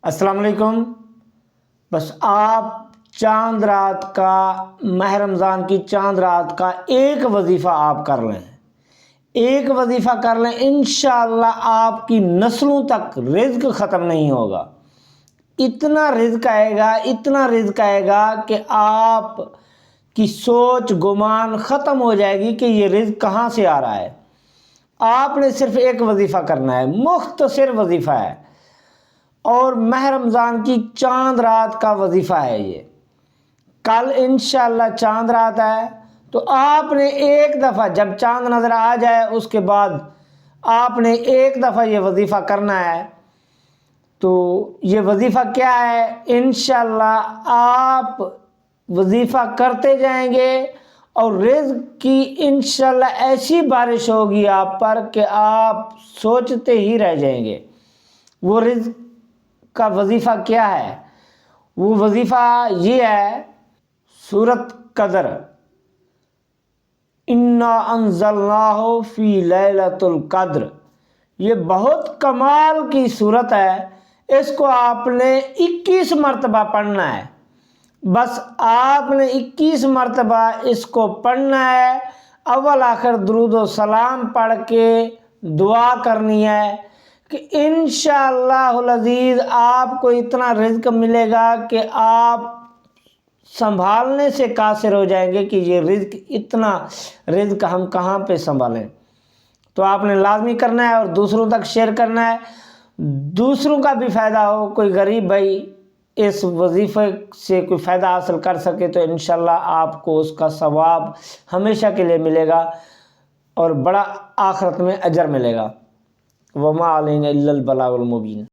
السلام علیکم۔ بس آپ چاند رات کا، ماہ رمضان کی چاند رات کا ایک وظیفہ آپ کر لیں، ایک وظیفہ کر لیں، انشاءاللہ آپ کی نسلوں تک رزق ختم نہیں ہوگا۔ اتنا رزق آئے گا، اتنا رزق آئے گا کہ آپ کی سوچ گمان ختم ہو جائے گی کہ یہ رزق کہاں سے آ رہا ہے۔ آپ نے صرف ایک وظیفہ کرنا ہے، مختصر وظیفہ ہے، اور ماہ رمضان کی چاند رات کا وظیفہ ہے یہ۔ کل انشاءاللہ چاند رات ہے، تو آپ نے ایک دفعہ جب چاند نظر آ جائے اس کے بعد آپ نے ایک دفعہ یہ وظیفہ کرنا ہے۔ تو یہ وظیفہ کیا ہے؟ انشاءاللہ آپ وظیفہ کرتے جائیں گے اور رزق کی انشاءاللہ ایسی بارش ہوگی آپ پر کہ آپ سوچتے ہی رہ جائیں گے۔ وہ رزق کا وظیفہ کیا ہے؟ وہ وظیفہ یہ ہے، سورۃ قدر، انا انزلناہ فی لیلۃ القدر۔ یہ بہت کمال کی سورت ہے، اس کو آپ نے 21 مرتبہ پڑھنا ہے۔ بس آپ نے 21 مرتبہ اس کو پڑھنا ہے، اول آخر درود و سلام پڑھ کے دعا کرنی ہے کہ انشاءاللہ العزیز آپ کو اتنا رزق ملے گا کہ آپ سنبھالنے سے قاصر ہو جائیں گے کہ یہ رزق، اتنا رزق ہم کہاں پہ سنبھالیں۔ تو آپ نے لازمی کرنا ہے اور دوسروں تک شیئر کرنا ہے، دوسروں کا بھی فائدہ ہو، کوئی غریب بھائی اس وظیفے سے کوئی فائدہ حاصل کر سکے تو انشاءاللہ آپ کو اس کا ثواب ہمیشہ کے لیے ملے گا اور بڑا آخرت میں اجر ملے گا۔ وما علینا الا البلاغ المبین۔